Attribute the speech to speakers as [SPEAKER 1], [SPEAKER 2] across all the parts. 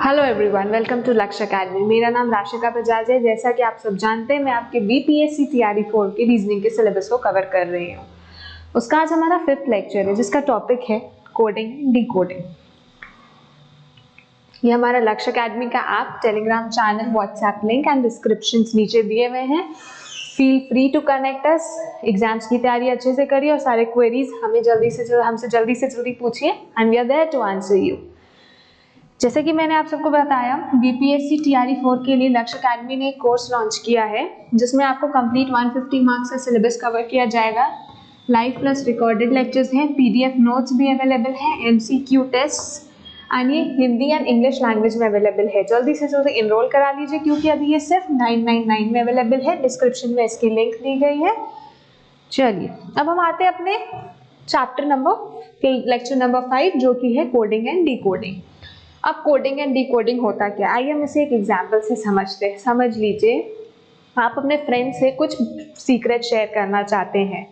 [SPEAKER 1] Hello everyone, welcome to लक्ष्य academy. मेरा नाम राशिका बजाज है। जैसा कि आप सब जानते हैं, मैं आपके बीपीएससी तैयारी 4 के रीजनिंग के सिलेबस को कवर कर रही हूँ। उसका आज हमारा 5th लेक्चर है, जिसका टॉपिक है कोडिंग एंड डिकोडिंग। ये हमारा लक्ष्य अकेडमी का app, Telegram channel, WhatsApp link and descriptions नीचे दिए हुए हैं। Feel free to connect us. Exams की तैयारी अच्छे से करिए और सारे क्वेरीज हमसे जल्दी से जल्दी पूछिए and we are there to answer you. जैसे कि मैंने आप सबको बताया, बीपीएससी टीआरई 4 के लिए लक्ष्य अकेडमी ने एक कोर्स लॉन्च किया है, जिसमें आपको कंप्लीट 150 मार्क्स का सिलेबस कवर किया जाएगा। लाइव प्लस रिकॉर्डेड लेक्चर्स हैं, पीडीएफ नोट्स भी अवेलेबल हैं, एमसीक्यू टेस्ट एंड ये हिंदी एंड इंग्लिश लैंग्वेज में अवेलेबल है। जल्दी से जल्दी इनरोल करा लीजिए, क्योंकि अभी ये सिर्फ 999 में अवेलेबल है। डिस्क्रिप्शन में इसकी लिंक दी गई है। चलिए, अब हम आते हैं अपने लेक्चर नंबर 5, जो कि है कोडिंग एंड डिकोडिंग। अब कोडिंग एंड डिकोडिंग होता क्या, आइए हम इसे एक एग्जाम्पल से समझते हैं। समझ लीजिए, आप अपने फ्रेंड से कुछ सीक्रेट शेयर करना चाहते हैं,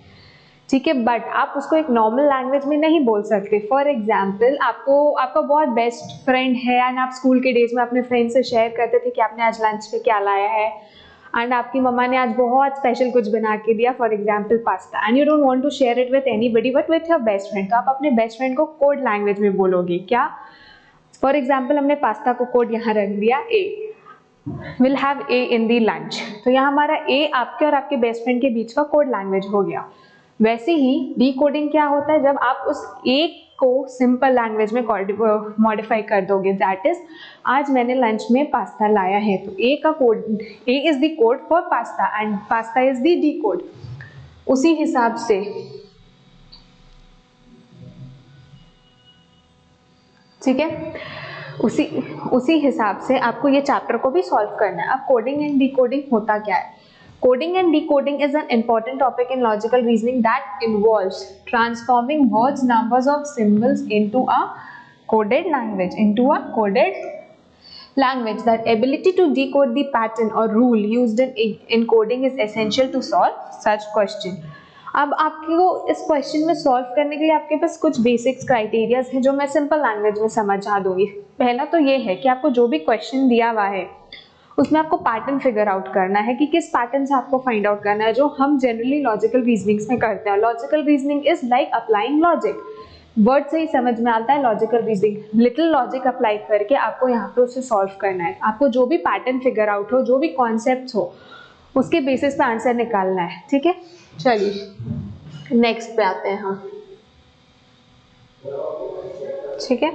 [SPEAKER 1] ठीक है, बट आप उसको एक नॉर्मल लैंग्वेज में नहीं बोल सकते। फॉर एग्जाम्पल, आपका बहुत बेस्ट फ्रेंड है एंड आप स्कूल के डेज में अपने फ्रेंड से शेयर करते थे कि आपने आज लंच पे क्या लाया है, एंड आपकी मम्मा ने आज बहुत स्पेशल कुछ बना के दिया, for example pasta, and you don't want to share it with anybody but with your best friend. तो आप अपने बेस्ट फ्रेंड को कोड लैंग्वेज में बोलोगे क्या? फॉर एग्जाम्पल, हमने पास्ता को कोड यहाँ रख दिया A, will have A in the lunch. तो यहाँ हमारा ए आपके और आपके बेस्ट फ्रेंड के बीच का कोड लैंग्वेज हो गया। वैसे ही डिकोडिंग क्या होता है, जब आप उस ए को सिंपल लैंग्वेज में मॉडिफाई कर दोगे। दैट इज, आज मैंने लंच में पास्ता लाया है, तो ए का code, A is the code for pasta and pasta is the D code. उसी हिसाब से ठीक है, उसी हिसाब से आपको ये चैप्टर को भी सॉल्व करना है। अब कोडिंग एंड डिकोडिंग होता क्या है? Coding and decoding is an important topic in logical reasoning that involves transforming words, numbers of symbols into a coded language. That ability to decode the pattern or rule used in coding is essential to solve such question. अब आपको इस question में solve करने के लिए आपके पास कुछ basics criterias हैं, जो मैं सिंपल लैंग्वेज में समझा दूंगी। पहला तो ये है कि आपको जो भी क्वेश्चन दिया हुआ है, उसमें आपको पैटर्न फिगर आउट करना है कि किस पैटर्न से आपको फाइंड आउट करना है, जो हम जनरली लॉजिकल रीजनिंग्स में करते हैं। Logical reasoning is like applying logic. Word से ही समझ में आता है logical reasoning. Little logic apply करके आपको यहाँ पे उसे सॉल्व करना है। आपको जो भी पैटर्न फिगर आउट हो, जो भी कॉन्सेप्ट हो, उसके बेसिस पे आंसर निकालना है, ठीक है। चलिए नेक्स्ट पे आते हैं हम, ठीक है।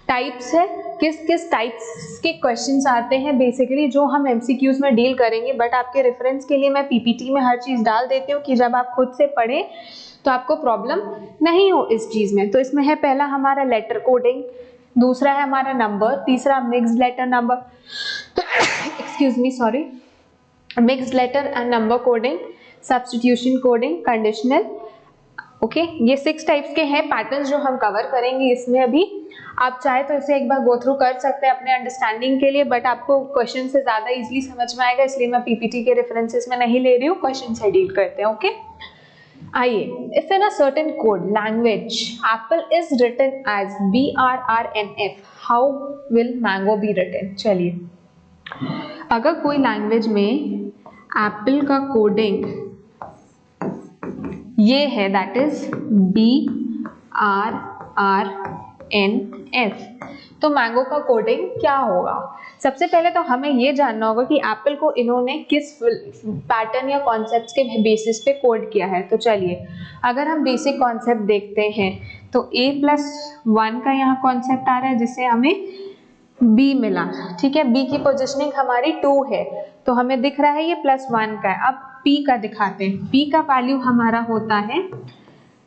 [SPEAKER 1] टाइप्स है, किस किस टाइप्स के क्वेश्चंस आते हैं बेसिकली, जो हम एमसीक्यूज में डील करेंगे। बट आपके रेफरेंस के लिए मैं पीपीटी में हर चीज डाल देती हूँ कि जब आप खुद से पढ़ें तो आपको प्रॉब्लम नहीं हो इस चीज में। तो इसमें है पहला हमारा लेटर कोडिंग, दूसरा है हमारा नंबर, तीसरा mixed letter number excuse me sorry mixed letter and number coding, substitution coding, conditional. Okay, ये 6 टाइप्स के हैं पैटर्न्स जो हम कवर करेंगे इसमें। अभी आप चाहे तो इसे एक बार गो थ्रू कर सकते हैं अपने अंडरस्टैंडिंग के लिए, बट आपको क्वेश्चन से ज्यादा इजीली समझ में आएगा, इसलिए मैं पीपीटी के रेफरेंसेस में नहीं ले रही हूँ, क्वेश्चन से डील करते हैं। ओके, आइए, if in a certain code language apple is written as BRRNF, how will mango be written? चलिए, अगर कोई लैंग्वेज में एप्पल का कोडिंग ये है, दैट इज BRRNF, तो मैंगो का कोडिंग क्या होगा? सबसे पहले तो हमें ये जानना होगा कि एप्पल को इन्होंने किस पैटर्न या कॉन्सेप्ट्स के बेसिस पे कोड किया है। तो चलिए, अगर हम बेसिक कॉन्सेप्ट देखते हैं तो A+1 का यहाँ कॉन्सेप्ट आ रहा है, जिससे हमें B मिला, ठीक है। B की पोजिशनिंग हमारी 2 है, तो हमें दिख रहा है ये +1 का है। अब P का दिखाते हैं। P का वैल्यू हमारा होता है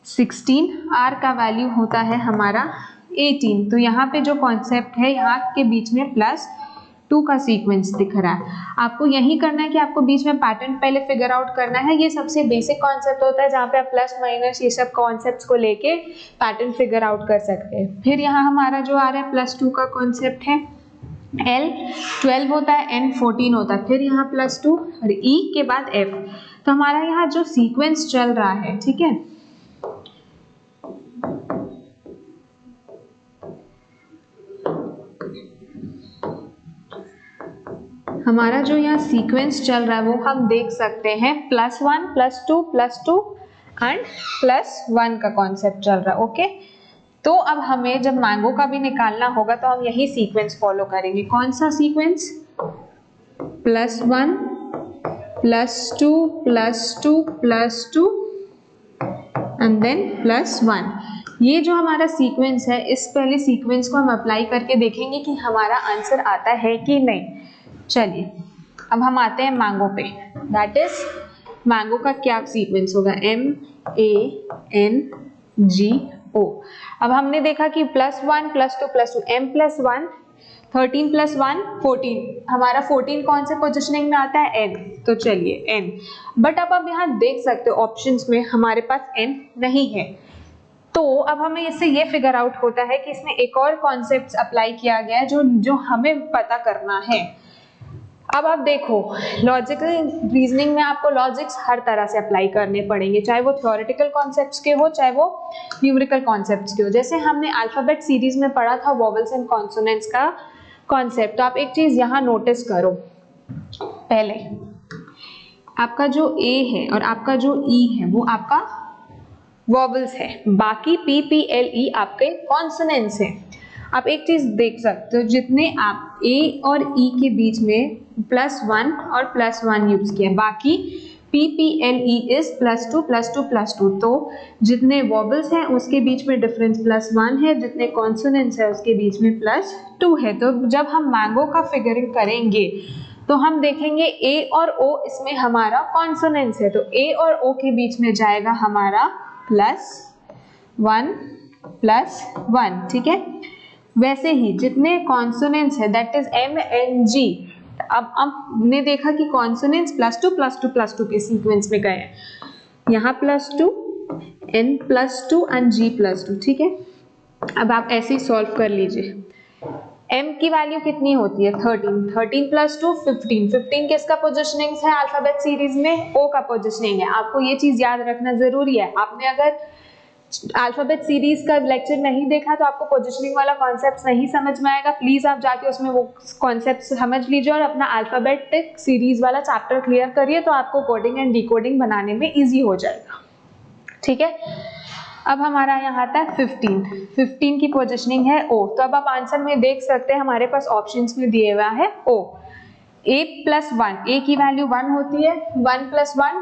[SPEAKER 1] 16, R का वैल्यू होता है हमारा 18। तो यहाँ पे जो कॉन्सेप्ट है, यहाँ के बीच में +2 का सीक्वेंस दिख रहा है। आपको यही करना है कि आपको बीच में पैटर्न पहले फिगर आउट करना है। ये सबसे बेसिक कॉन्सेप्ट होता है, जहाँ पे आप प्लस माइनस ये सब कॉन्सेप्ट्स को लेके पैटर्न फिगर आउट कर सकते हैं। फिर यहाँ हमारा जो आ रहा है +2 का कॉन्सेप्ट है, L 12 होता है, N 14 होता है, फिर यहाँ +2 और E के बाद F। तो हमारा यहाँ जो सीक्वेंस चल रहा है, ठीक है, हमारा जो यहाँ सीक्वेंस चल रहा है वो हम देख सकते हैं +1 +2 एंड +1 का कॉन्सेप्ट चल रहा है। ओके, तो अब हमें जब मैंगो का भी निकालना होगा तो हम यही सीक्वेंस फॉलो करेंगे। कौन सा सीक्वेंस? +1 +2 and then +1। ये जो हमारा सीक्वेंस है, इस पहले सीक्वेंस को हम अप्लाई करके देखेंगे कि हमारा आंसर आता है कि नहीं। चलिए अब हम आते हैं मैंगो पे। दैट इज मैंगो का क्या सीक्वेंस होगा? MANGO। अब हमने देखा कि +1 +2 M+1 13 +1 14। हमारा 14 कौन से पोजिशनिंग में आता है? N। तो चलिए N। बट अब यहाँ देख सकते हो ऑप्शंस में हमारे पास N नहीं है, तो अब हमें इससे ये फिगर आउट होता है कि इसमें एक और कॉन्सेप्ट अप्लाई किया गया है जो हमें पता करना है। अब आप देखो, लॉजिकल रीजनिंग में आपको लॉजिक्स हर तरह से अप्लाई करने पड़ेंगे, चाहे वो थ्योरेटिकल कॉन्सेप्ट्स के हो, चाहे वो न्यूमेरिकल कॉन्सेप्ट्स के हो। जैसे हमने अल्फाबेट सीरीज में पढ़ा था वोवेल्स एंड कॉन्सोनेंट्स का कॉन्सेप्ट। तो आप एक चीज यहाँ नोटिस करो, पहले आपका जो A है और आपका जो E है वो आपका वोवेल्स है, बाकी P, P, L, E आपके कॉन्सोनेंट्स हैं। आप एक चीज देख सकते हो, जितने आप A और E के बीच में +1 और +1 यूज किया, बाकी P, P, L, E is +2 तो जितने वोवेल्स हैं उसके बीच में डिफरेंस +1 है, जितने कॉन्सोनेंट्स है उसके बीच में +2 है। तो जब हम मैंगो का फिगरिंग करेंगे तो हम देखेंगे A और O इसमें हमारा कॉन्सोनेंट्स है, तो A और O के बीच में जाएगा हमारा +1, ठीक है। वैसे ही जितने कॉन्सोनेंट्स है दैट इज MNG। अब हमने देखा कि कॉन्सोनेंट्स +2 के सीक्वेंस में गए हैं, यहाँ +2 N+2 एंड G+2, ठीक है। अब आप ऐसे ही सॉल्व कर लीजिए। M की वैल्यू कितनी होती है? 13 +2 15 किसका पोजिशनिंग है अल्फाबेट सीरीज में? O का पोजिशनिंग है। आपको ये चीज याद रखना जरूरी है। आपने अगर अल्फाबेट सीरीज का लेक्चर नहीं देखा तो आपको पोजिशनिंग वाला कॉन्सेप्ट नहीं समझ में आएगा। प्लीज आप जाके उसमें वो कॉन्सेप्ट समझ लीजिए और अपना अल्फाबेटिक सीरीज वाला चैप्टर क्लियर करिए, तो आपको कोडिंग एंड डिकोडिंग बनाने में इजी हो जाएगा, ठीक है। अब हमारा यहाँ आता है 15 की पोजिशनिंग है O। तो अब आप आंसर में देख सकते हैं हमारे पास ऑप्शंस में दिए हुआ है O। A+1, A की वैल्यू 1 होती है, 1 + 1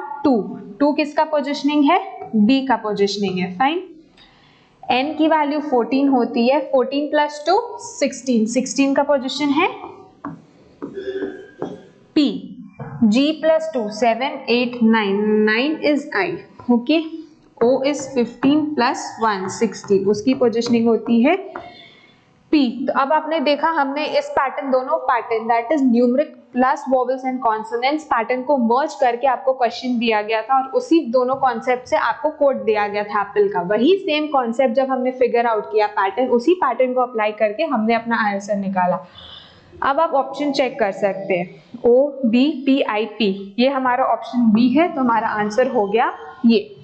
[SPEAKER 1] 2 किसका पोजिशनिंग है? B का पोजिशनिंग है, फाइन। N की वैल्यू 14 होती है, 14 + 2 16 का पोजिशन है P। G+2 7 8 9 is I, okay. O is 15 + 1 16, उसकी पोजिशनिंग होती है P। तो अब आपने देखा हमने इस पैटर्न, दोनों pattern that is numeric plus vowels and consonants pattern को मर्ज करके आपको क्वेश्चन दिया गया था और उसी दोनों कॉन्सेप्ट से आपको कोड दिया गया था एप्पल का। वही सेम कॉन्सेप्ट जब हमने फिगर आउट किया पैटर्न, उसी पैटर्न को अप्लाई करके हमने अपना आंसर निकाला। अब आप ऑप्शन चेक कर सकते हैं O B P I P, ये हमारा ऑप्शन B है, तो हमारा आंसर हो गया ये।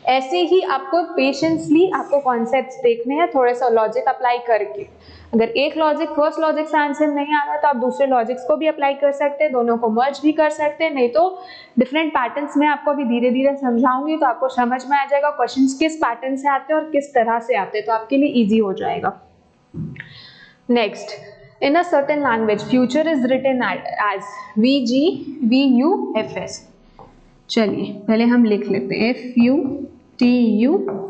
[SPEAKER 1] ऐसे ही आपको पेशेंसली आपको कॉन्सेप्ट्स देखने हैं, थोड़ा सा लॉजिक अप्लाई करके। अगर एक लॉजिक फर्स्ट लॉजिक से आंसर नहीं आ रहा तो आप दूसरे लॉजिक्स को भी अप्लाई कर सकते हैं, दोनों को मर्ज भी कर सकते हैं, नहीं तो डिफरेंट पैटर्न्स में आपको अभी धीरे धीरे समझाऊंगी तो आपको समझ में आ जाएगा क्वेश्चंस किस पैटर्न से आते हैं और किस तरह से आते हैं, तो आपके लिए इजी हो जाएगा। Next, in a certain language future is written as VGVUFS। चलिए पहले हम लिख लेते हैं FUTURE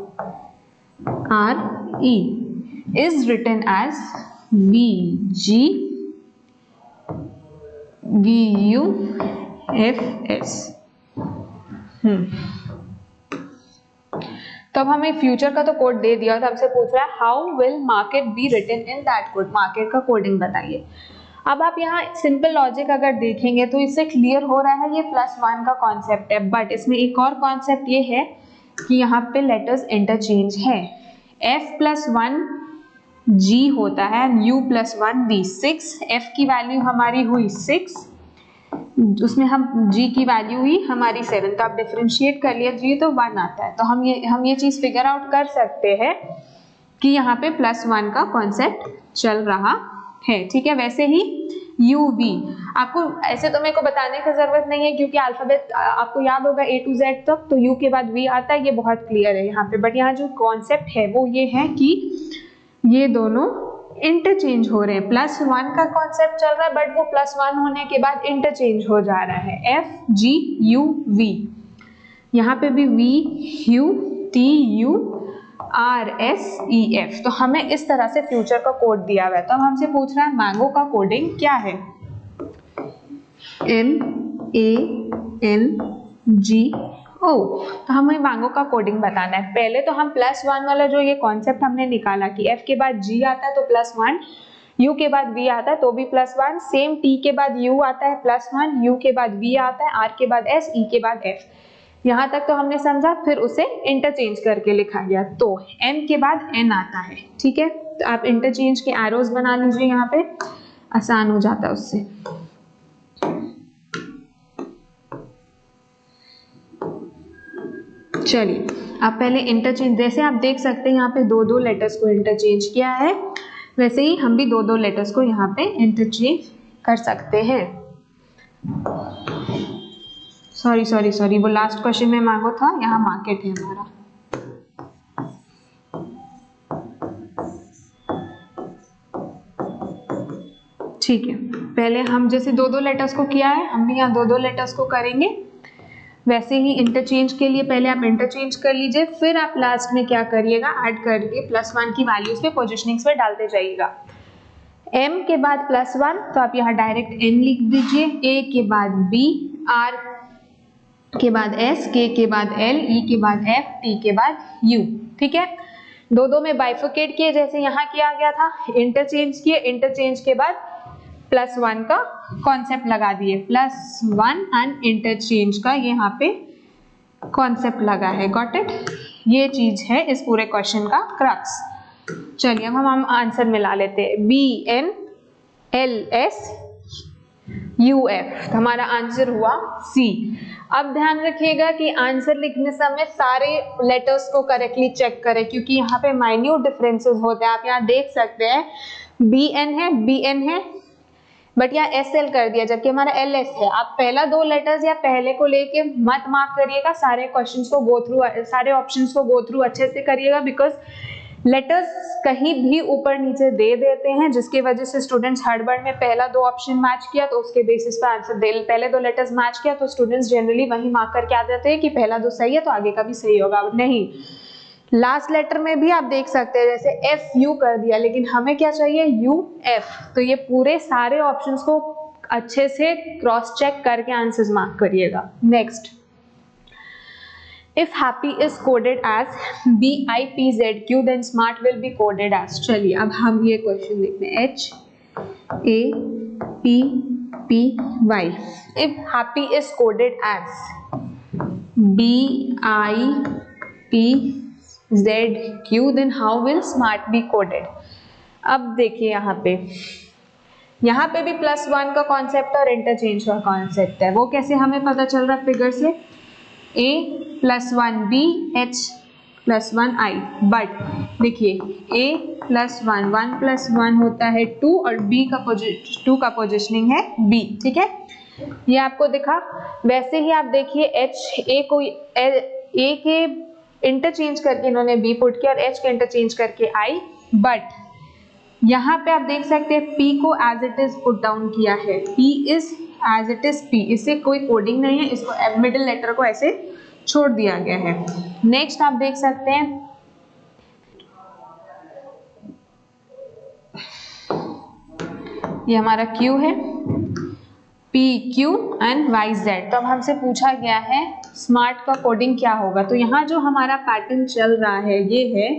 [SPEAKER 1] is written as VGVUFS। तो अब हमें फ्यूचर का तो कोड दे दिया, तो हमसे पूछ रहा है how will market be written in that code, market का कोडिंग बताइए। अब आप यहाँ सिंपल लॉजिक अगर देखेंगे तो इससे क्लियर हो रहा है ये +1 का कॉन्सेप्ट है, बट इसमें एक और कॉन्सेप्ट ये है कि यहाँ पे लेटर्स इंटरचेंज है। F+1 G होता है, U+1 B 6, F की वैल्यू हमारी हुई 6, उसमें हम G की वैल्यू हुई हमारी 7, तो आप डिफरेंशिएट कर लिया G तो 1 आता है। तो हम ये चीज फिगर आउट कर सकते हैं कि यहाँ पे +1 का कॉन्सेप्ट चल रहा है, ठीक है। वैसे ही UV, आपको ऐसे तो मेरे को बताने की जरूरत नहीं है क्योंकि अल्फाबेट आपको याद होगा A to Z तक, तो U के बाद V आता है, ये बहुत क्लियर है यहाँ पे। बट यहाँ जो कॉन्सेप्ट है वो ये है कि ये दोनों इंटरचेंज हो रहे हैं। +1 का कॉन्सेप्ट चल रहा है बट वो +1 होने के बाद इंटरचेंज हो जा रहा है। F G U V, यहाँ पे भी V U T U R S E F। तो हमें इस तरह से फ्यूचर का कोड दिया हुआ है। तो अब हमसे पूछ रहा है मैंगो का कोडिंग क्या है। MANGO। तो हमें मैंगो का कोडिंग बताना है। पहले तो हम +1 वाला जो ये कॉन्सेप्ट हमने निकाला कि F के बाद G आता है तो +1, U के बाद V आता है तो भी +1, सेम T के बाद U आता है +1, U के बाद V आता है, R के बाद S, E के बाद F। यहाँ तक तो हमने समझा, फिर उसे इंटरचेंज करके लिखा गया। तो M के बाद N आता है, ठीक है। तो आप इंटरचेंज के एरोज बना लीजिए, यहाँ पे आसान हो जाता है उससे। चलिए आप पहले इंटरचेंज, जैसे आप देख सकते हैं यहाँ पे दो लेटर्स को इंटरचेंज किया है, वैसे ही हम भी दो लेटर्स को यहाँ पे इंटरचेंज कर सकते हैं। सॉरी वो लास्ट क्वेश्चन में मैंगो था, यहाँ मार्केट है हमारा। ठीक है, पहले हम जैसे दो लेटर्स को किया है, हम भी यहाँ दो लेटर्स को करेंगे। वैसे ही इंटरचेंज के लिए पहले आप इंटरचेंज कर लीजिए, फिर आप लास्ट में क्या करिएगा, ऐड करके +1 की वैल्यूज पे पोजिशनिंग्स पे डालते जाइएगा। M के बाद +1 तो आप यहाँ डायरेक्ट N लिख दीजिए, A के बाद B, R के बाद S, K के बाद L, E के बाद F, T के बाद U। ठीक है, दो में बाइफरकेट किए जैसे यहाँ किया गया था, इंटरचेंज किए, इंटरचेंज के बाद +1 का कॉन्सेप्ट लगा दिए, +1 एंड इंटरचेंज का यहाँ पे कॉन्सेप्ट लगा है। Got it? ये चीज है इस पूरे क्वेश्चन का क्रक्स। चलिए अब हम आंसर मिला लेते हैं, BN LS UF, हमारा आंसर हुआ C। अब ध्यान रखिएगा कि आंसर लिखने समय सारे लेटर्स को करेक्टली चेक करें क्योंकि यहाँ पे माइन्यूट डिफरेंसेस होते हैं। आप यहाँ देख सकते हैं BN है बट यहाँ SL कर दिया जबकि हमारा LS है। आप पहला दो लेटर्स या पहले को लेके मत मार्क करिएगा, सारे क्वेश्चंस को गो थ्रू, सारे ऑप्शंस को गो थ्रू अच्छे से करिएगा बिकॉज लेटर्स कहीं भी ऊपर नीचे दे देते हैं जिसकी वजह से स्टूडेंट्स हड़बड़ में पहला दो ऑप्शन मैच किया तो उसके बेसिस पर आंसर दे, पहले दो लेटर्स मैच किया तो स्टूडेंट्स जनरली वही मार्क करके आ जाते हैं कि पहला दो सही है तो आगे का भी सही होगा। नहीं, लास्ट लेटर में भी आप देख सकते हैं जैसे FU कर दिया लेकिन हमें क्या चाहिए UF। तो ये पूरे सारे ऑप्शंस को अच्छे से क्रॉस चेक करके आंसर्स मार्क करिएगा। Next, if happy is coded as BIPZQ then smart will be coded as। चलिए अब हम ये क्वेश्चन देखते हैं, HAPPY। if happy is coded as BIPZQ then how will smart be coded। अब देखिए यहाँ पे भी +1 का कॉन्सेप्ट और इंटरचेंज का कॉन्सेप्ट है। वो कैसे हमें पता चल रहा है फिगर से, A +1 B H +1 I। But देखिए A +1 1 +1 होता है 2 और B का 2 का पोजिशनिंग है B। ठीक है, ये आपको दिखा। वैसे ही आप देखिए A के इंटरचेंज करके इन्होंने B पुट किया और H के इंटरचेंज करके I। बट यहाँ पे आप देख सकते हैं P को as it is put down किया है, P is as it is P, इससे कोई कोडिंग नहीं है, इसको मिडिल लेटर को ऐसे छोड़ दिया गया है। नेक्स्ट आप देख सकते हैं ये हमारा Q है, P Q एंड YZ। तो अब हमसे पूछा गया है स्मार्ट का कोडिंग क्या होगा। तो यहाँ जो हमारा पैटर्न चल रहा है ये है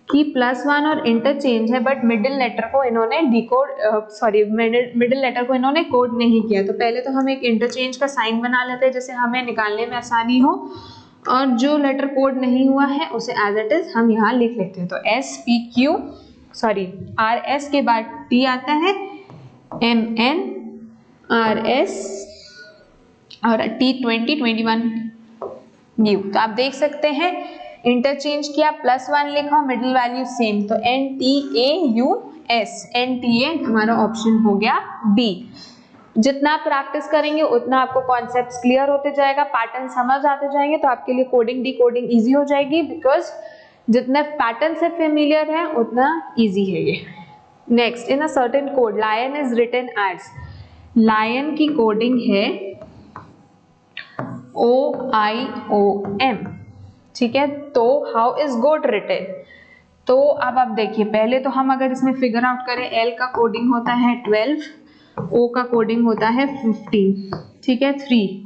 [SPEAKER 1] कि +1 और इंटरचेंज है बट मिडिल लेटर को इन्होंने मिडिल लेटर को इन्होंने कोड नहीं किया। तो पहले तो हम एक इंटरचेंज का साइन बना लेते हैं जिससे हमें निकालने में आसानी हो, और जो लेटर कोड नहीं हुआ है उसे एज इट इज हम यहाँ लिख लेते हैं। तो RS के बाद T आता है, MN RS और T20 21 U। तो आप देख सकते हैं इंटरचेंज किया, +1 लिखा, मिडिल वैल्यू सेम, तो NTAUS, NTA हमारा ऑप्शन हो गया B। जितना प्रैक्टिस करेंगे उतना आपको कॉन्सेप्ट्स क्लियर होते जाएगा, पैटर्न समझ आते जाएंगे, तो आपके लिए कोडिंग डी कोडिंग ईजी हो जाएगी, बिकॉज जितने पैटर्न से फेमिलियर है उतना ईजी है ये। Next, in a certain code lion is written as, lion की कोडिंग है OIOM, ठीक है। तो हाउ इज गोट रिटन, तो अब आप देखिए, पहले तो हम अगर इसमें फिगर आउट करें, L का कोडिंग होता है 12, O का कोडिंग होता है 15, ठीक है, 3,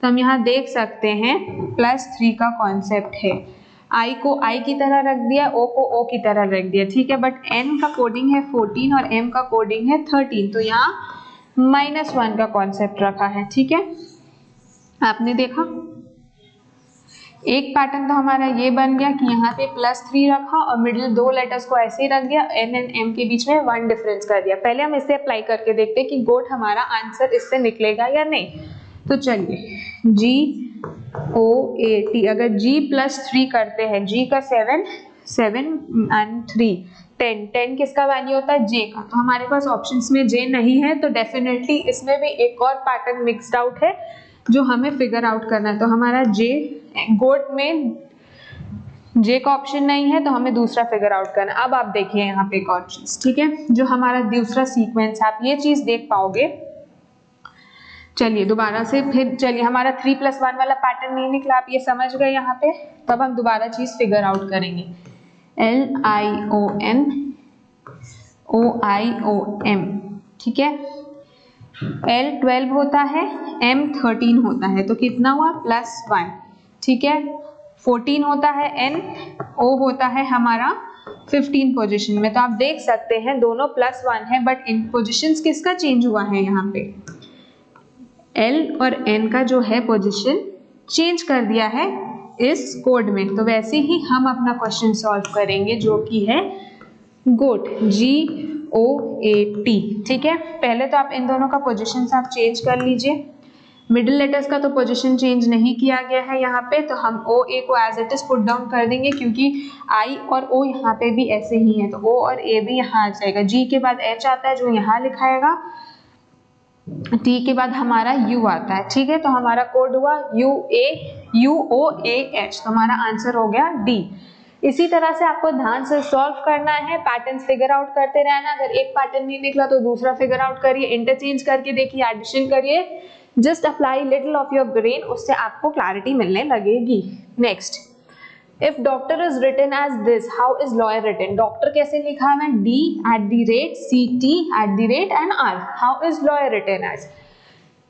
[SPEAKER 1] तो हम यहाँ देख सकते हैं +3 का कॉन्सेप्ट है। I को I की तरह रख दिया, O को O की तरह रख दिया, ठीक है, बट N का कोडिंग है 14 और M का कोडिंग है 13, तो यहाँ -1 का कॉन्सेप्ट रखा है, ठीक है। आपने देखा एक पैटर्न तो हमारा ये बन गया कि यहाँ पे +3 रखा और मिडिल 2 लेटर्स को ऐसे ही रख दिया, N एंड M के बीच में 1 डिफरेंस कर दिया। पहले हम इसे अप्लाई करके देखते हैं कि गोट हमारा आंसर इससे निकलेगा या नहीं। तो चलिए GOAT, अगर G +3 करते हैं, G का 7 एंड 3 10 किसका वैल्यू होता है, J का, तो हमारे पास ऑप्शंस में J नहीं है, तो डेफिनेटली इसमें भी एक और पैटर्न मिक्सड आउट है जो हमें फिगर आउट करना है। तो हमारा J, गोट में J का ऑप्शन नहीं है, तो हमें दूसरा फिगर आउट करना है। अब आप देखिए यहाँ पे एक और चीज, ठीक है, जो हमारा दूसरा सीक्वेंस है, आप ये चीज देख पाओगे। चलिए दोबारा से फिर, चलिए हमारा 3 + 1 वाला पैटर्न नहीं निकला, आप ये समझ गए यहाँ पे, तब हम दोबारा चीज फिगर आउट करेंगे। LION OIOM, ठीक है, L 12 होता है, M 13 होता है, तो कितना हुआ +1, ठीक है, 14 होता है N, O होता है हमारा 15 पोजीशन में। तो आप देख सकते हैं दोनों +1 है, बट इन पोजीशंस किसका चेंज हुआ है, यहाँ पे L और N का जो है पोजीशन चेंज कर दिया है इस कोड में। तो वैसे ही हम अपना क्वेश्चन सॉल्व करेंगे जो कि है गोट, GOAT, ठीक है। पहले तो आप इन दोनों का पोजीशन आप चेंज कर लीजिए, मिडिल लेटर्स का तो पोजीशन चेंज नहीं किया गया है यहाँ पे, तो हम OA को as it is put down कर देंगे, क्योंकि I और O यहाँ पे भी ऐसे ही है, तो O और A भी यहाँ आ जाएगा। G के बाद H आता है जो यहाँ लिखाएगा, T के बाद हमारा U आता है, ठीक है, तो हमारा कोड हुआ UOAH, तो हमारा आंसर हो गया D। इसी तरह से आपको ध्यान से सॉल्व करना है, पैटर्न फिगर आउट करते रहना, अगर एक पैटर्न नहीं निकला तो दूसरा फिगर आउट करिए, इंटरचेंज करके देखिए, एडिशन करिए, just apply little of your brain, उससे आपको क्लैरिटी मिलने लगेगी। Next, if doctor is written as this, how is lawyer written, doctor कैसे लिखा है, D@CT@NR, how is lawyer written as,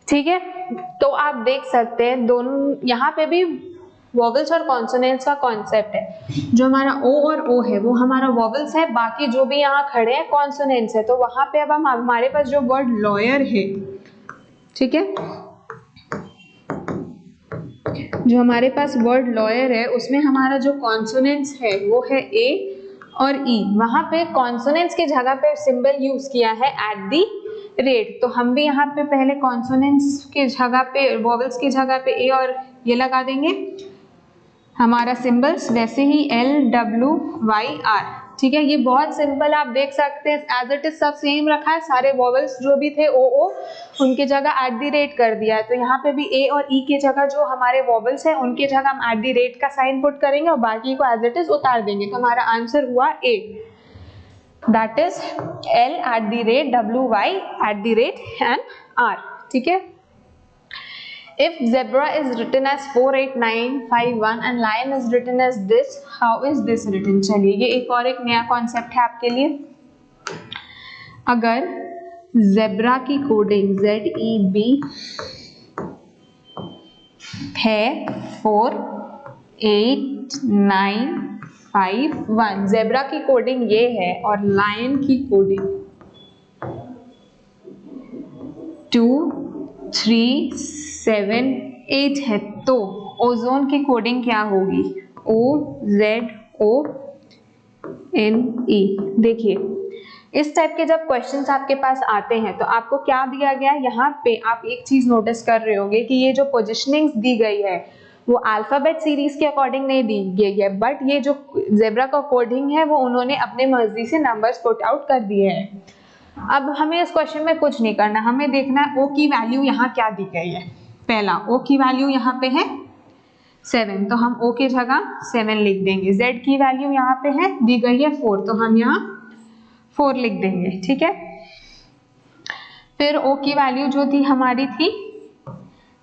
[SPEAKER 1] ठीक है। तो आप देख सकते हैं दोनों यहाँ पे भी वॉवल्स और कॉन्सोनेंट्स का कॉन्सेप्ट है। जो हमारा O और O है वो हमारा वॉवल्स है, बाकी जो भी यहाँ खड़े हैं कॉन्सोनेंट्स है। तो वहां पे अब हम, हमारे पास जो वर्ड लॉयर है, ठीक है, जो हमारे पास वर्ड लॉयर है उसमें हमारा जो कॉन्सोनेंट्स है वो है A और E। वहां पे कॉन्सोनेंट्स की जगह पे सिंबल यूज किया है @, तो हम भी यहाँ पे पहले कॉन्सोनेंट्स के जगह पे, वॉवल्स की जगह पे A और ये लगा देंगे, हमारा सिंबल्स वैसे ही LWYR, ठीक है। ये बहुत सिंपल, आप देख सकते हैं एज इट इज सब सेम रखा है, सारे वॉवल्स जो भी थे OO उनके जगह @ कर दिया है। तो यहाँ पे भी A और E की जगह जो हमारे वॉवल्स है उनके जगह हम @ का साइन पुट करेंगे और बाकी को एज इट इज उतार देंगे, तो हमारा आंसर हुआ A, दैट इज LWY@NR, ठीक है। If zebra is written as 48951 and lion is written as this, how is this written? चलिए ये एक और एक नया कॉन्सेप्ट है आपके लिए। अगर zebra की कोडिंग ZEB है 48951, zebra की कोडिंग ये है और lion की कोडिंग 2378 है, तो ओजोन की कोडिंग क्या होगी, OZONE। देखिए इस टाइप के जब क्वेश्चंस आपके पास आते हैं तो आपको क्या दिया गया है, यहाँ पे आप एक चीज नोटिस कर रहे होंगे कि ये जो पोजिशनिंग्स दी गई है वो अल्फाबेट सीरीज के अकॉर्डिंग नहीं दी गई है, बट ये जो जेब्रा का कोडिंग है वो उन्होंने अपने मर्जी से नंबर्स पुट आउट कर दिए हैं। अब हमें इस क्वेश्चन में कुछ नहीं करना, हमें देखना है ओ की वैल्यू यहाँ क्या दी गई है। पहला ओ की वैल्यू यहाँ पे है 7, तो हम ओ की जगह 7 लिख देंगे। z की वैल्यू यहाँ पे है दी गई है 4, तो हम यहाँ 4 लिख देंगे, ठीक है। फिर o की वैल्यू जो थी हमारी थी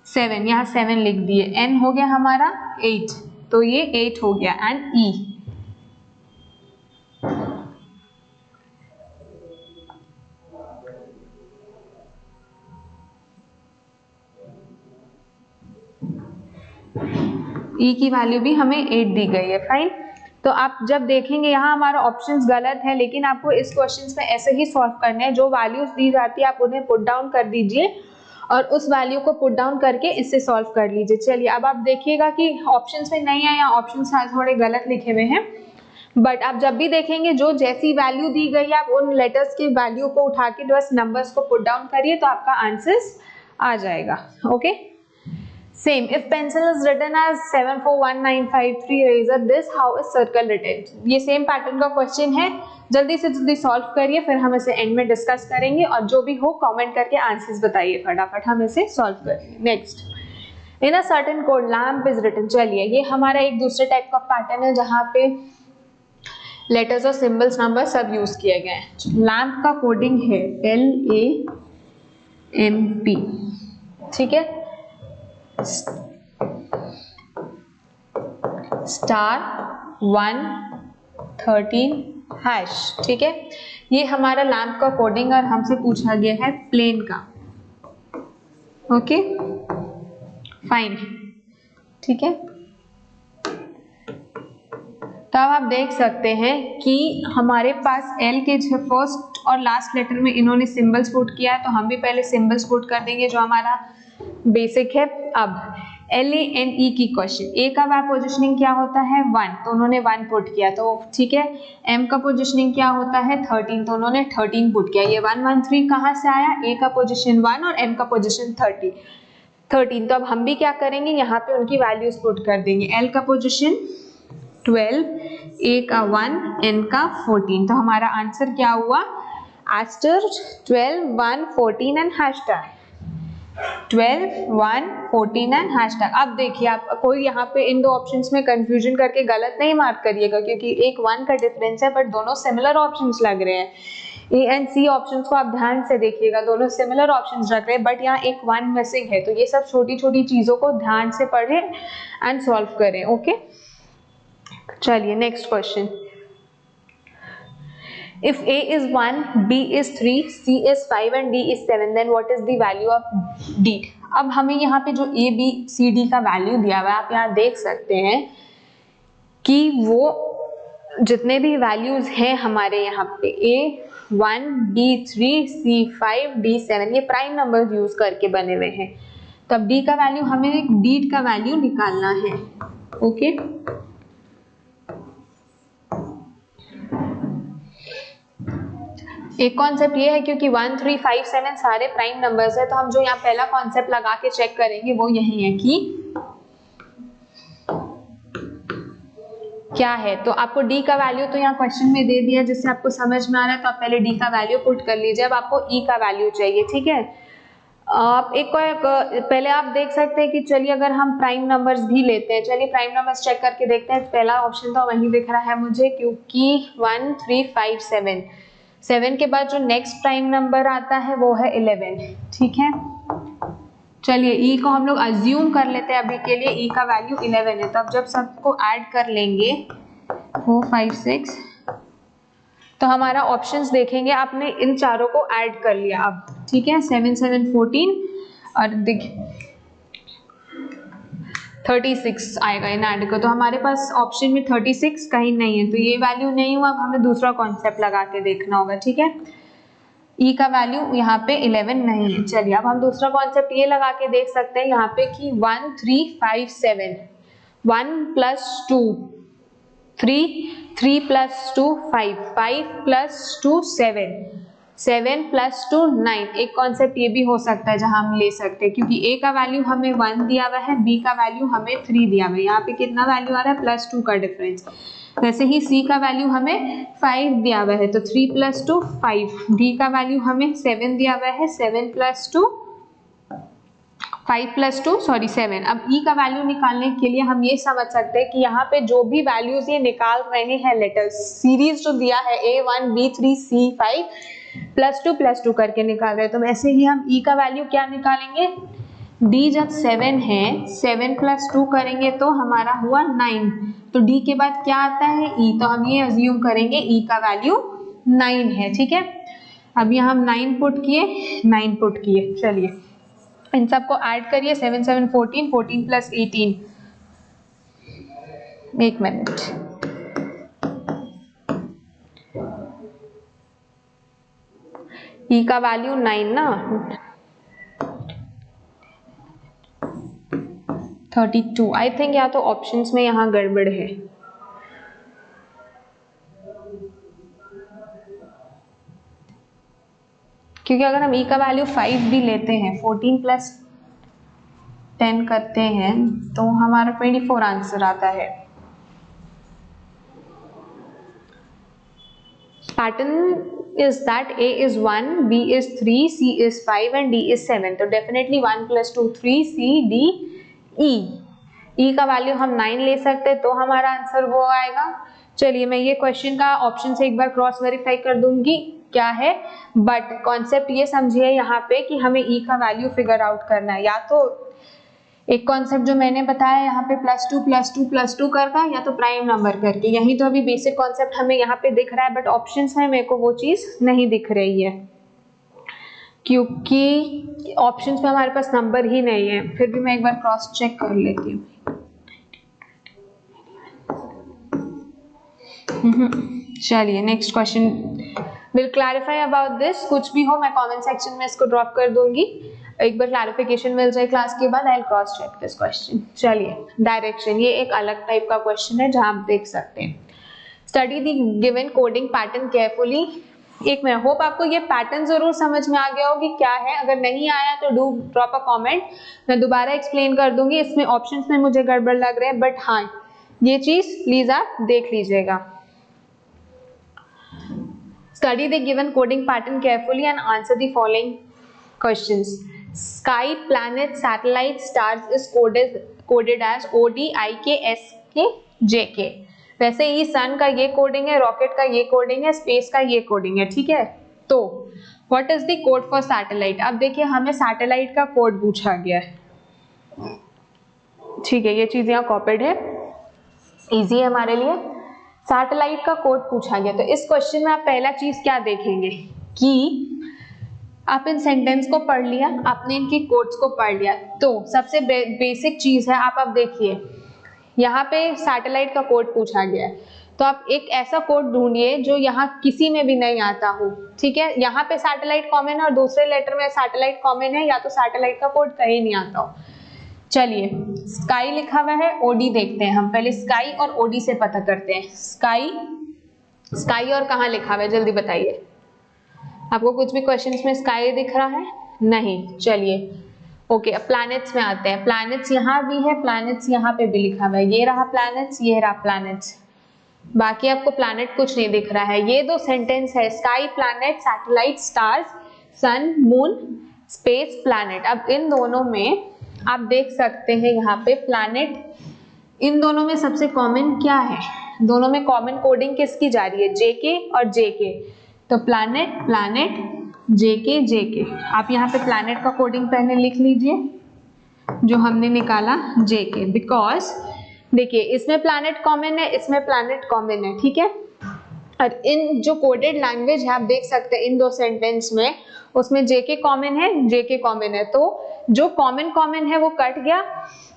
[SPEAKER 1] 7, यहाँ 7 लिख दिए। n हो गया हमारा 8, तो ये 8 हो गया। एंड e की वैल्यू भी हमें 8 दी गई है, फाइन। तो आप जब देखेंगे यहाँ हमारा ऑप्शंस गलत है, लेकिन आपको इस क्वेश्चंस में ऐसे ही सॉल्व करने हैं। जो वैल्यूज दी जाती है आप उन्हें पुट डाउन कर दीजिए और उस वैल्यू को पुट डाउन करके इससे सॉल्व कर लीजिए। चलिए अब आप देखिएगा कि ऑप्शंस में नहीं है, या ऑप्शंस थोड़े गलत लिखे हुए हैं, बट आप जब भी देखेंगे जो जैसी वैल्यू दी गई है आप उन लेटर्स की वैल्यू को उठा के बस नंबर्स को पुट डाउन करिए तो आपका आंसर्स आ जाएगा। Okay, same if pencil is written as 741953 eraser this how is circle written। ये सेम पैटर्न का क्वेश्चन है, जल्दी से जल्दी सॉल्व करिए, फिर हम इसे एंड में डिस्कस करेंगे और जो भी हो कमेंट करके आंसर्स बताइए, फटाफट हम इसे सॉल्व करेंगे। Next, in a certain code lamp is written. चलिए ये हमारा एक दूसरे टाइप का पैटर्न है जहाँ पे लेटर्स और सिंबल्स नंबर सब यूज किए गए हैं। लैम्प का कोडिंग है LAMP, ठीक है, *113#, ठीक है। ये हमारा लैम्प का कोडिंग और हमसे पूछा गया है प्लेन का। ओके फाइन, ठीक है। तो अब आप देख सकते हैं कि हमारे पास L के फर्स्ट और लास्ट लेटर में इन्होंने सिंबल्स पुट किया है, तो हम भी पहले सिंबल्स पुट कर देंगे जो हमारा बेसिक है। अब LANE की क्वेश्चन, A का पोजिशनिंग क्या होता है 1, तो उन्होंने 1 पुट किया, तो ठीक है। M का पोजिशनिंग क्या होता है 13, तो उन्होंने 13 पुट किया। ये 113 कहाँ से आया, A का पोजिशन 1 और M का पोजिशन 13। तो अब हम भी क्या करेंगे, यहाँ पे उनकी वैल्यूज पुट कर देंगे। L का पोजिशन 12, A का 1, N का 14, तो हमारा आंसर क्या हुआ, asterisk 12, 1, 14 and hashtag 12, 1, 14 and hashtag. अब देखिए आप कोई यहाँ पे इन दो ऑप्शंस में कंफ्यूजन करके गलत नहीं मार्क करिएगा, क्योंकि एक 1 का डिफरेंस है, बट दोनों सिमिलर ऑप्शंस लग रहे हैं। ए एंड सी ऑप्शंस को आप ध्यान से देखिएगा, दोनों सिमिलर ऑप्शंस रख रहे हैं, बट यहाँ एक 1 मिसिंग है। तो ये सब छोटी छोटी चीजों को ध्यान से पढ़ें एंड सॉल्व करें। ओके, चलिए next question. If A is 1, B is 3, C is 5 and D is 7, then what is the value of D? अब हमें यहाँ पे जो A, B, C, D का वैल्यू दिया हुआ है, आप यहाँ देख सकते हैं कि वो जितने भी वैल्यूज हैं हमारे यहाँ पे A1, B3, C5, D7, ये प्राइम नंबर यूज करके बने हुए हैं। तो अब D का वैल्यू, हमें एक D का वैल्यू निकालना है। ओके, एक कॉन्सेप्ट ये है क्योंकि 1, 3, 5, 7 सारे प्राइम नंबर्स है, तो हम जो यहाँ पहला कॉन्सेप्ट लगा के चेक करेंगे वो यही है कि क्या है। तो आपको डी का वैल्यू तो यहाँ क्वेश्चन में दे दिया, जिससे आपको समझ में आ रहा है, तो आप पहले डी का वैल्यू पुट कर लीजिए। अब आपको ई का वैल्यू चाहिए, ठीक है। आप एक पहले आप देख सकते हैं कि चलिए अगर हम प्राइम नंबर्स भी लेते हैं, चलिए प्राइम नंबर्स चेक करके देखते हैं। पहला ऑप्शन तो वही दिख रहा है मुझे, क्योंकि 1, 3, 5, 7 के बाद जो नेक्स्ट प्राइम नंबर आता है वो है 11, ठीक है। चलिए ई को हम लोग अज्यूम कर लेते हैं अभी के लिए, ई का वैल्यू 11 है। तो अब जब सबको ऐड कर लेंगे 4, 5, 6, तो हमारा ऑप्शंस देखेंगे, आपने इन चारों को ऐड कर लिया अब, ठीक है। 7, 7, 14 और 36 आएगा इन ऐड को। तो हमारे पास ऑप्शन में 36 कहीं नहीं है, तो ये वैल्यू नहीं हुआ। अब हमें दूसरा कॉन्सेप्ट लगा के देखना होगा, ठीक है। ई का वैल्यू यहाँ पे 11 नहीं है। चलिए अब हम दूसरा कॉन्सेप्ट ये लगा के देख सकते हैं यहाँ पे कि 1, 3, 5, 7, 1 + 2 3, 3 + 2 5, 5 + 2 7, 7 + 2 9। एक कॉन्सेप्ट ये भी हो सकता है जहां हम ले सकते हैं, क्योंकि ए का वैल्यू हमें 1 दिया हुआ है, बी का वैल्यू हमें 3 दिया हुआ है। यहाँ पे कितना वैल्यू आ रहा है, +2 का डिफरेंस। वैसे ही C का वैल्यू हमें 5 दिया हुआ है तो 3 + 2 5, D का वैल्यू हमें 7 दिया हुआ है 7 + 2 5 + 2 सॉरी 7। अब E का वैल्यू निकालने के लिए हम ये समझ सकते हैं कि यहाँ पे जो भी वैल्यूज ये निकाल रहे हैं लेटर्स, सीरीज जो दिया है A1 B3 C5 +2 + 2 करके निकाल रहे हैं, तो वैसे ही हम E का वैल्यू क्या निकालेंगे, D जब 7 है 7 + 2 करेंगे तो हमारा हुआ 9, तो D के बाद क्या आता है E, तो हम ये अज्यूम करेंगे E का वैल्यू 9 है। ठीक है, अब यहाँ हम 9 पुट किए 9 पुट किए, चलिए इन सबको ऐड करिए 7 7 14 14 + 18, एक मिनट, E का वैल्यू 9 ना 32, आई थिंक या तो ऑप्शंस में यहाँ गड़बड़ है, क्योंकि अगर हम E का वैल्यू 5 भी लेते हैं 14 + 10 करते हैं तो हमारा 24 आंसर आता है। Pattern is that A is 1, B is 3, C is 5 and D is 7, तो definitely 1 + 2 3 C D E, E का वैल्यू हम 9 ले सकते हैं तो हमारा आंसर वो आएगा। चलिए मैं ये क्वेश्चन का ऑप्शन से एक बार क्रॉस वेरीफाई कर दूंगी क्या है, बट कॉन्सेप्ट ये समझिए यहाँ पे कि हमें E का वैल्यू फिगर आउट करना है, या तो एक कॉन्सेप्ट जो मैंने बताया यहाँ पे +2 + 2 + 2 करना, या तो प्राइम नंबर करके, यही तो अभी बेसिक कॉन्सेप्ट हमें यहाँ पे दिख रहा है, बट ऑप्शंस में मेरे को वो चीज नहीं दिख रही है क्योंकि ऑप्शंस में हमारे पास नंबर ही नहीं है। फिर भी मैं एक बार क्रॉस चेक कर लेती हूँ। चलिए next question, will clarify about this, कुछ भी हो मैं कमेंट सेक्शन में इसको ड्रॉप कर दूंगी, एक बार क्लैरिफिकेशन मिल जाए क्लास के बाद, I will cross check this question. चलिए डायरेक्शन, ये एक अलग टाइप का क्वेश्चन है जहां आप देख सकते हैं, study the given coding pattern carefully. एक मैं होप आपको ये पैटर्न जरूर समझ में आ गया हो कि क्या है, अगर नहीं आया तो डू ड्रॉप अ कमेंट, मैं दोबारा एक्सप्लेन कर दूंगी, इसमें ऑप्शंस में मुझे गड़बड़ लग रहे हैं, बट हाँ ये चीज प्लीज आप देख लीजिएगा। Study the given coding pattern carefully and answer the following questions. Sky, planet, satellite, stars is coded as O D I K S K J K। वैसे ही सन का ये कोडिंग है, रॉकेट का ये कोडिंग है, स्पेस का ये कोडिंग है, ठीक है। तो what is the code for satellite, अब देखिए हमें सैटेलाइट का कोड पूछा गया है, ठीक है, ये चीज यहाँ कॉपीड है, इजी है हमारे लिए। सैटेलाइट का कोड पूछा गया, तो इस क्वेश्चन में आप पहला चीज क्या देखेंगे कि आप इन सेंटेंस को पढ़ लिया, आपने इनके कोड्स को पढ़ लिया, तो सबसे बेसिक चीज है, आप अब देखिए यहाँ पे सैटेलाइट का कोड पूछा गया है, तो आप एक ऐसा कोड ढूंढिए जो यहाँ किसी में भी नहीं आता हो, ठीक है। यहाँ पे सैटेलाइट कॉमन है और दूसरे लेटर में सैटेलाइट कॉमन है, या तो सैटेलाइट का कोड कहीं नहीं आता हो। चलिए स्काई लिखा हुआ है, ओडी देखते हैं हम, पहले स्काई और ओडी से पता करते हैं। स्काई, स्काई और कहाँ लिखा हुआ है जल्दी बताइए, आपको कुछ भी क्वेश्चंस में स्काई दिख रहा है? नहीं, चलिए ओके, अब प्लैनेट्स में आते हैं। प्लैनेट्स यहाँ भी है, प्लैनेट्स यहाँ पे भी लिखा हुआ है, ये रहा प्लैनेट्स, ये रहा प्लैनेट्स, बाकी आपको प्लैनेट कुछ नहीं दिख रहा है। ये दो सेंटेंस है, स्काई, प्लैनेट, सैटेलाइट, स्टार्स, सन, मून, स्पेस, प्लैनेट। अब इन दोनों में आप देख सकते हैं यहाँ पे प्लैनेट, इन दोनों में सबसे कॉमन क्या है, दोनों में कॉमन कोडिंग किसकी जा रही है, जेके और जेके, तो प्लैनेट प्लैनेट जेके जेके। आप यहाँ पे प्लैनेट का कोडिंग पहले लिख लीजिए जो हमने निकाला जेके, बिकॉज देखिए इसमें प्लैनेट कॉमन है, इसमें प्लैनेट कॉमन है, ठीक है। और इन जो कोडेड लैंग्वेज है आप देख सकते हैं इन दो सेंटेंस में, उसमें जेके कॉमन है, जेके कॉमन है, तो जो कॉमन कॉमन है वो कट गया,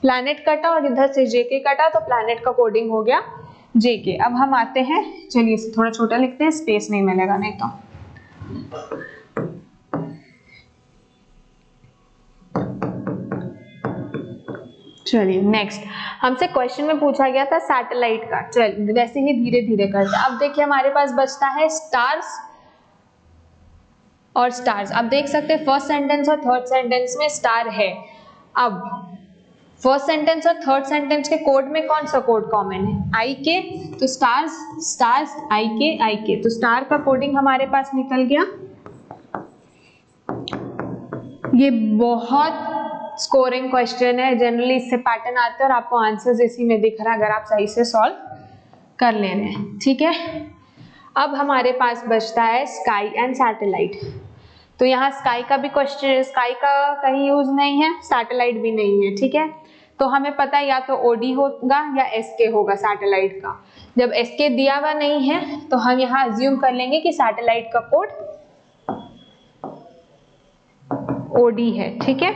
[SPEAKER 1] प्लैनेट कटा और इधर से जेके कटा, तो प्लैनेट का कोडिंग हो गया जेके। अब हम आते हैं, चलिए इसे थोड़ा छोटा लिखते हैं, स्पेस नहीं मिलेगा नहीं तो। चलिए नेक्स्ट, हमसे क्वेश्चन में पूछा गया था सैटेलाइट का, चल वैसे ही धीरे धीरे करते हैं। अब देखिए हमारे पास बचता है स्टार्स और स्टार्स। अब देख सकते हैं फर्स्ट सेंटेंस और थर्ड सेंटेंस में स्टार है। अब फर्स्ट सेंटेंस और थर्ड सेंटेंस के कोड में कौन सा कोड कॉमन है? आई के, तो स्टार्स स्टार्स आई के, तो स्टार का कोडिंग हमारे पास निकल गया। ये बहुत स्कोरिंग क्वेश्चन है, जनरली इससे पैटर्न आता है और आपको आंसर्स इसी में दिख रहा है अगर आप सही से सॉल्व कर ले रहे हैं, ठीक है। अब हमारे पास बचता है स्काई एंड सैटेलाइट। तो यहाँ स्काई का भी क्वेश्चन, स्काई का कहीं यूज नहीं है, सैटेलाइट भी नहीं है, ठीक है। तो हमें पता है या तो ओडी होगा या एसके होगा सैटेलाइट का। जब एसके दिया हुआ नहीं है तो हम यहाँ अज्यूम कर लेंगे कि सैटेलाइट का कोड ओडी है, ठीक है।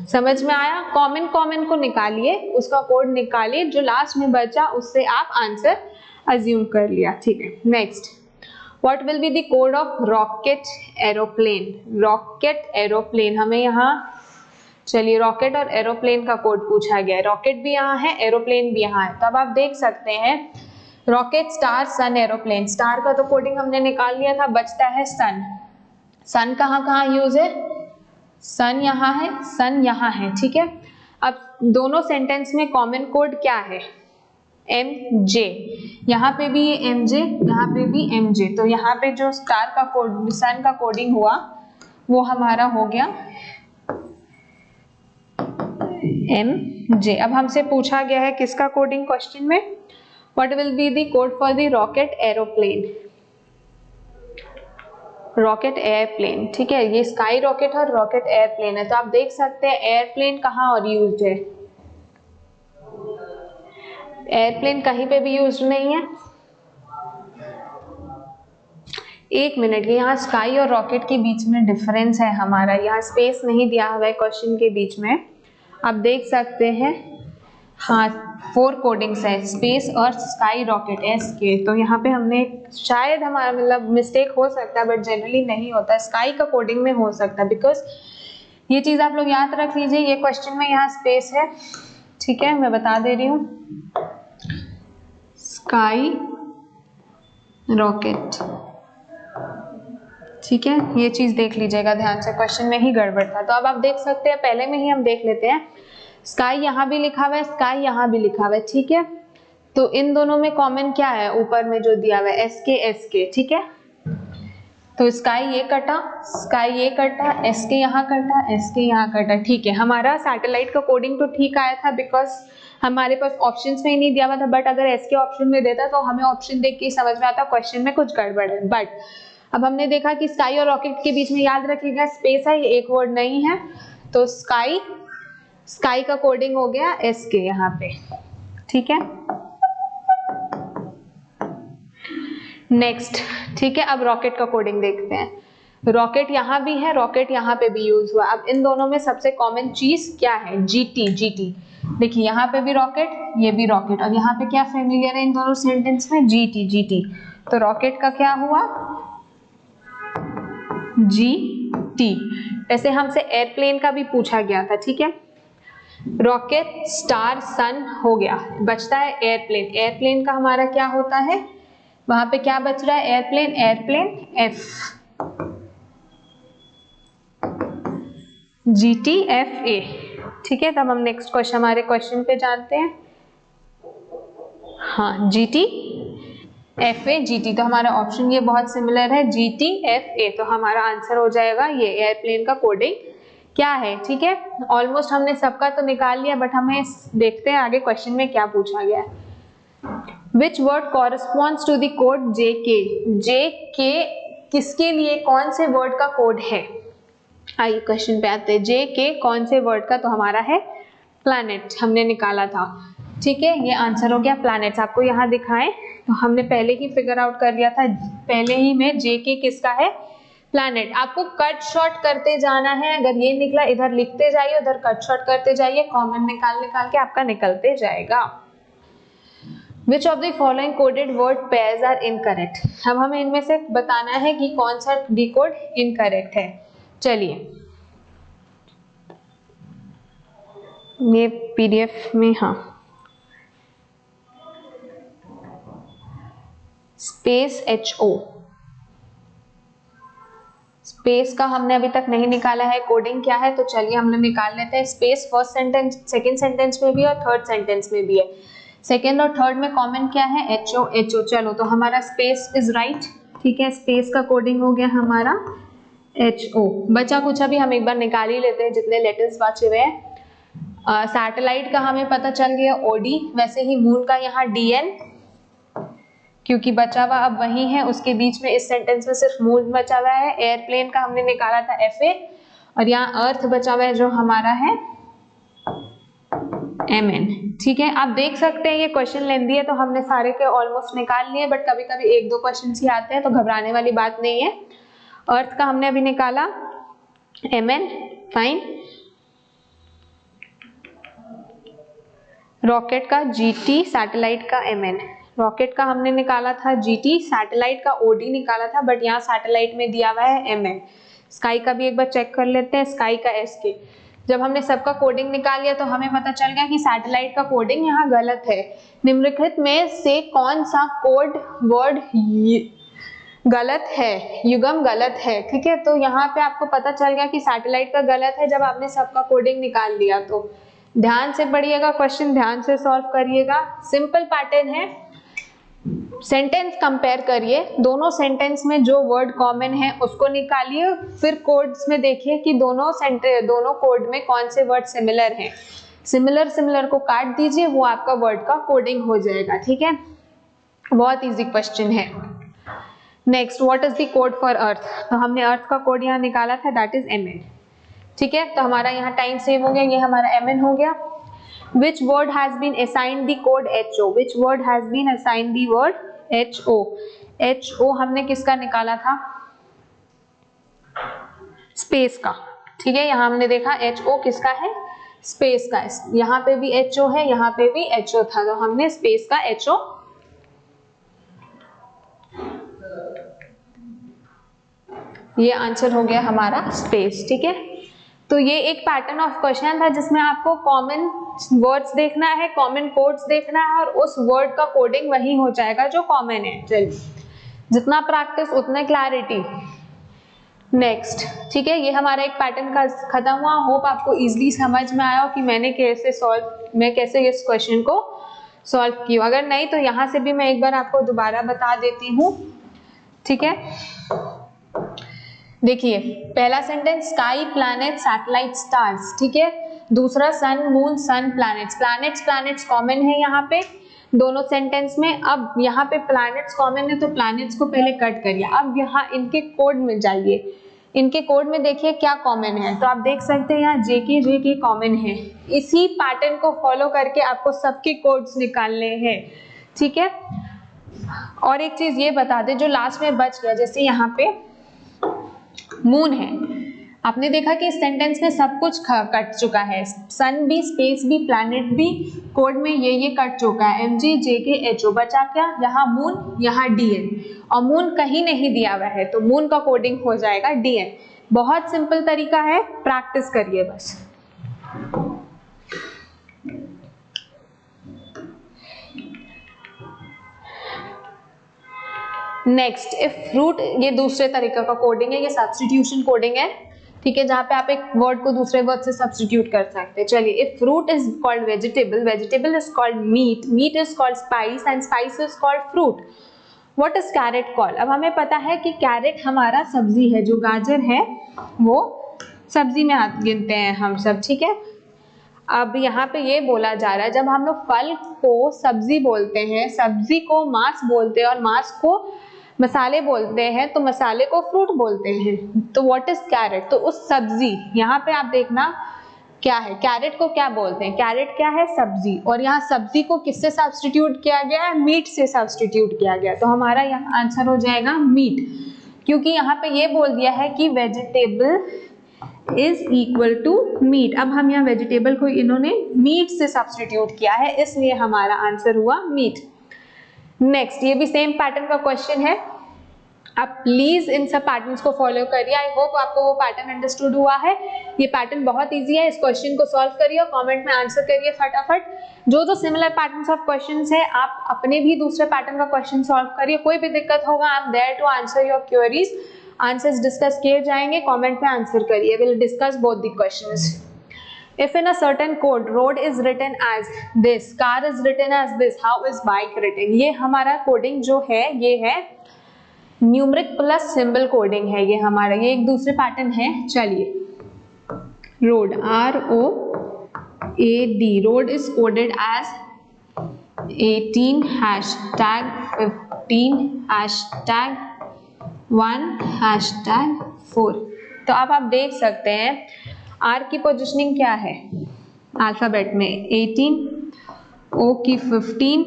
[SPEAKER 1] समझ में आया? कॉमन कॉमन को निकालिए, उसका कोड निकालिए, जो लास्ट में बचा उससे आप आंसर अज्यूम कर लिया, ठीक है। Next, what will be the code of rocket aeroplane? Rocket aeroplane, हमें यहाँ चलिए रॉकेट और एरोप्लेन का कोड पूछा गया है। रॉकेट भी यहाँ है, एरोप्लेन भी यहाँ है, तो अब आप देख सकते हैं रॉकेट स्टार सन एरोप्लेन। स्टार का तो कोडिंग हमने निकाल लिया था, बचता है सन। सन कहाँ कहाँ यूज है? सन यहाँ है, सन यहाँ है, ठीक है। अब दोनों सेंटेंस में कॉमन कोड क्या है? एम जे, यहाँ पे भी ये एम जे, यहाँ पे भी एम जे, तो यहाँ पे जो स्टार का कोड, सन का कोडिंग हुआ वो हमारा हो गया एम जे। अब हमसे पूछा गया है किसका कोडिंग क्वेश्चन में? What will be the code for the rocket aeroplane? Rocket airplane, ठीक है। ये स्काई रॉकेट और रॉकेट एयरप्लेन है, तो आप देख सकते हैं एयरप्लेन कहाँ और यूज्ड है? एयरप्लेन कहीं पे भी यूज्ड नहीं है। एक मिनट, यहाँ स्काई और रॉकेट के बीच में डिफरेंस है हमारा, यहाँ स्पेस नहीं दिया हुआ है क्वेश्चन के बीच में, आप देख सकते हैं। हाँ, 4 कोडिंग्स है, स्पेस और स्काई रॉकेट एस के, तो यहाँ पे हमने शायद हमारा मतलब मिस्टेक हो सकता है, बट जनरली नहीं होता। स्काई का कोडिंग में हो सकता है, बिकॉज ये चीज आप लोग याद रख लीजिए, ये क्वेश्चन में यहाँ स्पेस है, ठीक है, मैं बता दे रही हूँ। स्काई रॉकेट, ठीक है, ये चीज देख लीजिएगा ध्यान से, क्वेश्चन में ही गड़बड़ था। तो अब आप देख सकते हैं, पहले में ही हम देख लेते हैं, स्काई यहाँ भी लिखा हुआ है, स्काई यहाँ भी लिखा हुआ है, ठीक है। तो इन दोनों में कॉमन क्या है? ऊपर में जो दिया हुआ है एस के, ठीक है। तो स्काई ये कटा, स्काई ये कटा, एस के यहाँ कटा, एस के यहाँ कटा, ठीक है। हमारा सैटेलाइट का कोडिंग तो ठीक आया था, बिकॉज हमारे पास ऑप्शंस में ही नहीं दिया हुआ था, बट अगर एस के ऑप्शन में देता तो हमें ऑप्शन देख के समझ में आता क्वेश्चन में कुछ गड़बड़ है। बट अब हमने देखा कि स्काई और रॉकेट के बीच में याद रखिएगा स्पेस है, ये एक वर्ड नहीं है, तो स्काई, स्काई का कोडिंग हो गया एस के यहाँ पे, ठीक है। नेक्स्ट, ठीक है, अब रॉकेट का कोडिंग देखते हैं। रॉकेट यहाँ भी है, रॉकेट यहाँ पे भी यूज हुआ। अब इन दोनों में सबसे कॉमन चीज क्या है? GT, GT. देखिए यहाँ पे भी रॉकेट, ये भी रॉकेट, और यहाँ पे क्या फेमिलियर है इन दोनों सेंटेंस में? GT, GT. तो रॉकेट का क्या हुआ? जीटी। वैसे हमसे एयरप्लेन का भी पूछा गया था, ठीक है। रॉकेट स्टार सन हो गया, बचता है एयरप्लेन। एयरप्लेन का हमारा क्या होता है? वहां पे क्या बच रहा है? Airplane, airplane F, GT F A, ठीक है। तब हम नेक्स्ट क्वेश्चन, हमारे क्वेश्चन पे जानते हैं। हाँ, जीटी एफ ए, जीटी, तो हमारा ऑप्शन ये बहुत सिमिलर है, जीटी एफ ए, तो हमारा आंसर हो जाएगा ये एयरप्लेन का कोडिंग क्या है, ठीक है। ऑलमोस्ट हमने सबका तो निकाल लिया, बट हमें देखते हैं आगे क्वेश्चन में क्या पूछा गया है। Which word corresponds to the code JK? JK किसके लिए, कौन से वर्ड का कोड है? आइए क्वेश्चन पे आते हैं। JK कौन से वर्ड का? तो हमारा है प्लैनेट, हमने निकाला था, ठीक है। ये आंसर हो गया प्लैनेट्स। आपको यहाँ दिखाएं तो हमने पहले ही फिगर आउट कर लिया था, पहले ही में JK किसका है? प्लैनेट। आपको कट शॉर्ट करते जाना है, अगर ये निकला इधर लिखते जाइए, उधर कट शॉर्ट करते जाइए, कॉमन निकाल के आपका निकलते जाएगा। Which of the following coded word pairs are incorrect? अब हमें इनमें से बताना है कि कौन सा डिकोड इनकरेक्ट है। चलिए, ये पीडीएफ में, हाँ, स्पेस HO, स्पेस का हमने अभी तक नहीं निकाला है, कोडिंग क्या है, तो चलिए हम लोग निकाल लेते हैं। Space first sentence, second sentence में भी और थर्ड सेंटेंस में भी है। सेकंड और थर्ड में कॉमन क्या है, एचओ एचओ। चलो तो हमारा स्पेस इज राइट, ठीक है, स्पेस का कोडिंग हो गया हमारा एचओ। बचा कुछ अभी हम एक बार निकाल ही लेते हैं जितने लेटर्स बचे हुए हैं। सैटेलाइट का हमें पता चल गया ओडी, वैसे ही मून का यहाँ डीएन, क्योंकि बचा हुआ अब वही है, उसके बीच में इस सेंटेंस में सिर्फ मून बचा हुआ है। एयरप्लेन का हमने निकाला था एफए, और यहाँ अर्थ बचा हुआ है जो हमारा है एमएन, ठीक है। आप देख सकते हैं ये क्वेश्चन लेंदी है तो हमने सारे के ऑलमोस्ट निकाल लिए, बट कभी कभी एक दो क्वेश्चन ही आते हैं तो घबराने वाली बात नहीं है। अर्थ का हमने अभी निकाला एमएन, फाइन। रॉकेट का जीटी, सैटेलाइट का एमएन। रॉकेट का हमने निकाला था जीटी, सैटेलाइट का ओडी निकाला था, बट यहाँ सैटेलाइट में दिया हुआ है एमएन। स्काई का भी एक बार चेक कर लेते हैं, स्काई का एसके। जब हमने सबका कोडिंग निकाल लिया तो हमें पता चल गया कि सैटेलाइट का कोडिंग यहाँ गलत है। निम्नलिखित में से कौन सा कोड वर्ड गलत है, युग्म गलत है, ठीक है। तो यहाँ पे आपको पता चल गया कि सैटेलाइट का गलत है जब आपने सबका कोडिंग निकाल लिया। तो ध्यान से पढ़िएगा, क्वेश्चन ध्यान से सॉल्व करिएगा। सिंपल पैटर्न है, सेंटेंस कंपेयर करिए, दोनों सेंटेंस में जो वर्ड कॉमन है उसको निकालिए, फिर कोड्स में देखिए कि दोनों कोड में कौन से वर्ड सिमिलर हैं। सिमिलर को काट दीजिए, वो आपका वर्ड का कोडिंग हो जाएगा, ठीक है। बहुत इजी क्वेश्चन है। Next, what is the code for earth? तो हमने अर्थ का कोड यहाँ निकाला था, दैट इज एमएन, ठीक है। तो हमारा यहाँ टाइम सेव हो गया, ये हमारा एमएन हो गया। Which word has been assigned the code HO? Which word has been assigned the word HO? HO हमने किसका निकाला था, स्पेस का, ठीक है। यहाँ हमने देखा HO किसका है, स्पेस का। यहाँ पे भी HO है, यहाँ पे भी HO था, तो हमने स्पेस का HO ये आंसर हो गया हमारा स्पेस, ठीक है। तो ये एक पैटर्न ऑफ क्वेश्चन था जिसमें आपको कॉमन वर्ड्स देखना है, कॉमन कोड्स देखना है, और उस वर्ड का कोडिंग वही हो जाएगा जो कॉमन है। चलिए, जितना प्रैक्टिस उतना क्लैरिटी। नेक्स्ट, ठीक है, ये हमारा एक पैटर्न का खत्म हुआ। होप आपको इजीली समझ में आया हो कि मैं कैसे इस क्वेश्चन को सॉल्व किया। अगर नहीं तो यहाँ से भी मैं एक बार आपको दोबारा बता देती हूँ, ठीक है। देखिए, पहला sentence sky, planet, satellite, stars, ठीक है। दूसरा सन, मून, सन, प्लैनेट्स। प्लैनेट्स कॉमन है यहाँ पे दोनों सेंटेंस में। अब यहाँ पे प्लैनेट्स कॉमन है तो प्लैनेट्स को पहले कट करिए। अब यहाँ इनके कोड में जाइए, इनके कोड में देखिए क्या कॉमन है। तो आप देख सकते हैं यहाँ जेके कॉमन है। इसी पैटर्न को फॉलो करके आपको सबके कोड्स निकालने हैं, ठीक है। और एक चीज ये बता दें, जो लास्ट में बच गया, जैसे यहाँ पे मून है, आपने देखा कि इस सेंटेंस में सब कुछ कट चुका है, सन भी, स्पेस भी, प्लैनेट भी, कोड में ये कट चुका है, एमजी, जेके, एचओ। बचा क्या, यहाँ मून, यहाँ डीएन, और मून कहीं नहीं दिया हुआ है तो मून का कोडिंग हो जाएगा डीएन। बहुत सिंपल तरीका है, प्रैक्टिस करिए बस। नेक्स्ट, इफ फ्रूट, ये दूसरे तरीके का कोडिंग है, ये सब्स्टिट्यूशन कोडिंग है, ठीक है, जहां पे आप एक वर्ड को दूसरे वर्ड से सब्स्टिट्यूट कर सकते हैं। चलिए, if fruit is called vegetable, vegetable is called meat, meat is called spice, and spice is called fruit, what is carrot called? अब हमें पता है कि कैरेट हमारा सब्जी है, जो गाजर है वो सब्जी में गिनते हैं हम सब, ठीक है। अब यहाँ पे ये बोला जा रहा है, जब हम लोग फल को सब्जी बोलते हैं, सब्जी को मांस बोलते हैं, और मांस को मसाले बोलते हैं, तो मसाले को फ्रूट बोलते हैं। तो व्हाट इज कैरेट? तो उस सब्जी, यहाँ पे आप देखना क्या है, कैरेट को क्या बोलते हैं, कैरेट क्या है, सब्जी, और यहाँ सब्जी को किससे सब्स्टिट्यूट किया गया है, मीट से सब्स्टिट्यूट किया गया। तो हमारा यहाँ आंसर हो जाएगा मीट, क्योंकि यहाँ पे ये बोल दिया है कि vegetable is equal to meat. अब हम यहाँ वेजिटेबल को इन्होंने मीट से सब्स्टिट्यूट किया है, इसलिए हमारा आंसर हुआ मीट। नेक्स्ट, ये भी सेम पैटर्न का क्वेश्चन है, आप प्लीज इन सब पैटर्न्स को फॉलो करिए। आई होप आपको वो पैटर्न अंडरस्टूड हुआ है। ये पैटर्न बहुत इजी है, इस क्वेश्चन को सॉल्व करिए और कमेंट में आंसर करिए फटाफट। जो सिमिलर पैटर्न्स ऑफ क्वेश्चंस है, आप अपने भी दूसरे पैटर्न का क्वेश्चन सॉल्व करिए। कोई भी दिक्कत होगा, I am there to answer your queries. Answers discuss किए जाएंगे, कमेंट में आंसर करिए, will discuss both the questions. If in a certain code road is written as this, car is written as this, how is bike written? ये हमारा coding जो है ये है न्यूमरिक प्लस सिंबल कोडिंग है, ये हमारा ये एक दूसरे पैटर्न है। चलिए road ROAD, road is coded as 18 hashtag 15 hashtag 1 hashtag 4। तो अब आप देख सकते हैं R की पोजीशनिंग क्या है अल्फाबेट में 18, O की 15,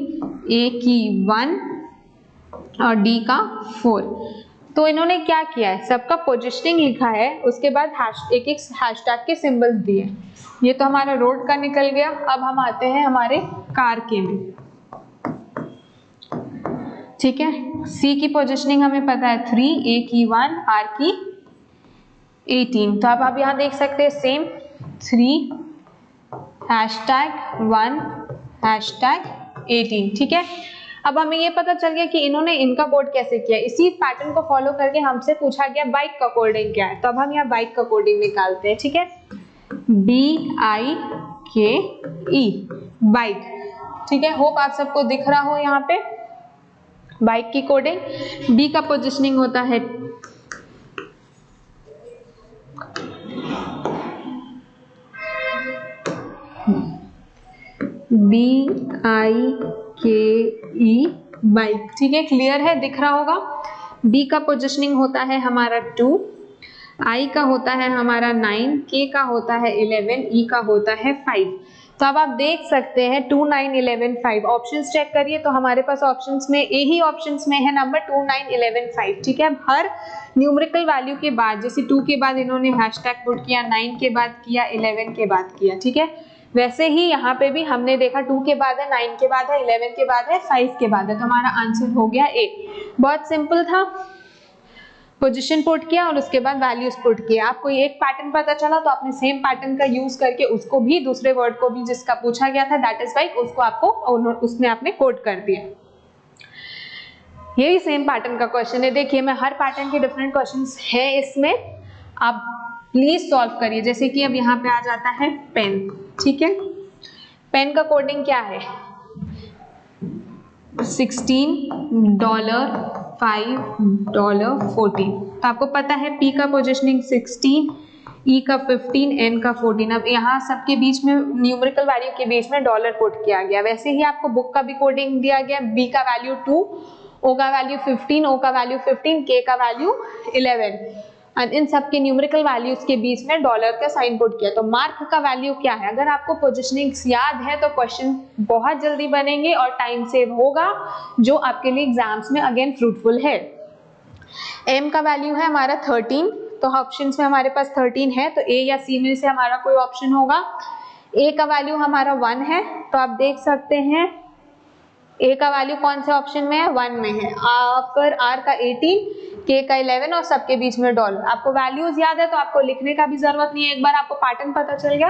[SPEAKER 1] A की 1 और D का 4। तो इन्होंने क्या किया है, सबका पोजीशनिंग लिखा है, उसके बाद एक एक हैशटैग के सिंबल्स दिए। ये तो हमारा रोड का निकल गया। अब हम आते हैं हमारे कार के में, ठीक है। C की पोजीशनिंग हमें पता है 3, A की 1, R की 18। तो आप यहाँ देख सकते हैं सेम 3 hashtag 1 hashtag 18, ठीक है। अब हमें ये पता चल गया कि इन्होंने इनका कोड कैसे किया। इसी पैटर्न को फॉलो करके हमसे पूछा गया बाइक का कोडिंग क्या है, तो अब हम यहाँ बाइक का कोडिंग निकालते हैं, ठीक है। BIKE बाइक, ठीक है। होप आप सबको दिख रहा हो यहाँ पे बाइक की कोडिंग। B का पोजीशनिंग होता है BIKE बाइक, ठीक है। क्लियर है, दिख रहा होगा। B का पोजीशनिंग होता है हमारा 2, I का होता है हमारा 9, K का होता है 11, E का होता है 5। तो अब आप देख सकते हैं 2, 9, 11, 5। ऑप्शंस चेक करिए तो हमारे पास ऑप्शंस में ए ही ऑप्शंस में है नंबर 2, 9, 11, 5, ठीक है। अब हर न्यूमेरिकल वैल्यू के बाद, जैसे 2 के बाद इन्होंने हैशटैग पुट किया, 9 के बाद किया, 11 के बाद किया, ठीक है। वैसे ही यहाँ पे भी हमने देखा 2 के बाद है, 9 के बाद है, 11 के बाद है, 5 के बाद है, तो हमारा आंसर हो गया A। बहुत सिंपल था, पोजीशन पुट किया और उसके बाद वैल्यूज पुट किया। आपको एक पैटर्न पता चला तो आपने सेम पैटर्न का यूज करके उसको भी, दूसरे वर्ड को भी जिसका पूछा गया था दैट इज बाइक, उसको आपको उसमें आपने कोड कर दिया। यही सेम पैटर्न का क्वेश्चन है। देखिए मैं हर पैटर्न के डिफरेंट क्वेश्चंस है इसमें, आप प्लीज सॉल्व करिए। जैसे कि अब यहाँ पे आ जाता है पेन, ठीक है। पेन का कोडिंग क्या है, $16, $5, 14। तो आपको पता है P का पोजीशनिंग 16, E का 15, N का 14। अब यहाँ सबके बीच में न्यूमेरिकल वैल्यू के बीच में डॉलर पुट किया गया। वैसे ही आपको बुक का भी कोडिंग दिया गया, B का वैल्यू 2, O का वैल्यू 15, O का वैल्यू 15, K का वैल्यू 11। और इन सब के न्यूमेरिकल वैल्यूज के बीच में डॉलर का साइन पुट किया। तो मार्क का वैल्यू क्या है, अगर आपको पोजीशनिंग्स याद है तो क्वेश्चन बहुत जल्दी बनेंगे और टाइम सेव होगा, जो आपके लिए एग्जाम्स में अगेन फ्रूटफुल है। M का वैल्यू है हमारा 13, तो ऑप्शंस में हमारे पास 13 है, तो A या C में से हमारा कोई ऑप्शन होगा। A का वैल्यू हमारा 1 है, तो आप देख सकते हैं A का वैल्यू कौन से ऑप्शन में है, 1 में है। फिर R का 18, K का 11 और सबके बीच में डॉलर। आपको वैल्यूज याद है तो आपको लिखने का भी जरूरत नहीं है, एक बार आपको पैटर्न पता चल गया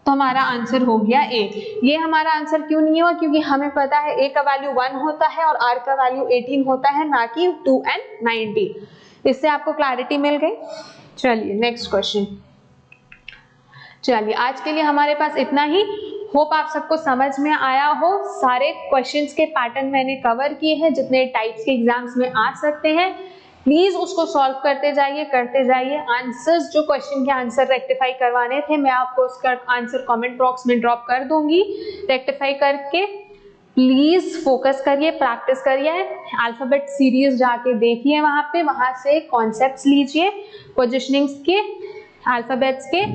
[SPEAKER 1] तो हमारा आंसर हो गया A। ये हमारा आंसर क्यों नहीं हुआ, क्योंकि हमें पता है A का वैल्यू 1 होता है और R का वैल्यू 18 होता है, ना कि 2 and 19। इससे आपको क्लैरिटी मिल गई। चलिए नेक्स्ट क्वेश्चन। चलिए आज के लिए हमारे पास इतना ही। होप आप सबको समझ में आया हो। सारे क्वेश्चंस के पैटर्न मैंने कवर किए हैं, जितने टाइप्स के एग्जाम्स में आ सकते हैं। प्लीज उसको सॉल्व करते जाइए। आंसर्स, जो क्वेश्चन के आंसर रेक्टिफाई करवाने थे, मैं आपको उसका आंसर कमेंट बॉक्स में ड्रॉप कर दूंगी। रेक्टिफाई करके प्लीज फोकस करिए, प्रैक्टिस करिए। अल्फाबेट सीरीज जाके देखिए, वहां से कॉन्सेप्ट्स लीजिए पोजिशनिंग्स के, अल्फाबेट्स के,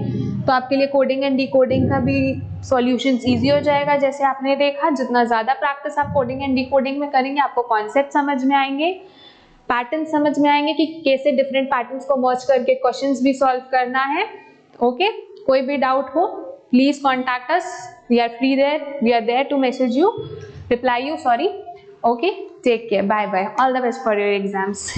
[SPEAKER 1] तो आपके लिए कोडिंग एंड डिकोडिंग का भी सॉल्यूशंस इजी हो जाएगा। जैसे आपने देखा, जितना ज्यादा प्रैक्टिस आप कोडिंग एंड डिकोडिंग में करेंगे, आपको कॉन्सेप्ट समझ में आएंगे, पैटर्न समझ में आएंगे कि कैसे डिफरेंट पैटर्न्स को मर्ज करके क्वेश्चंस भी सॉल्व करना है। ओके, कोई भी डाउट हो please contact us, we are free there, we are there to message you, reply you, sorry. Okay, take care, bye bye, all the best for your exams.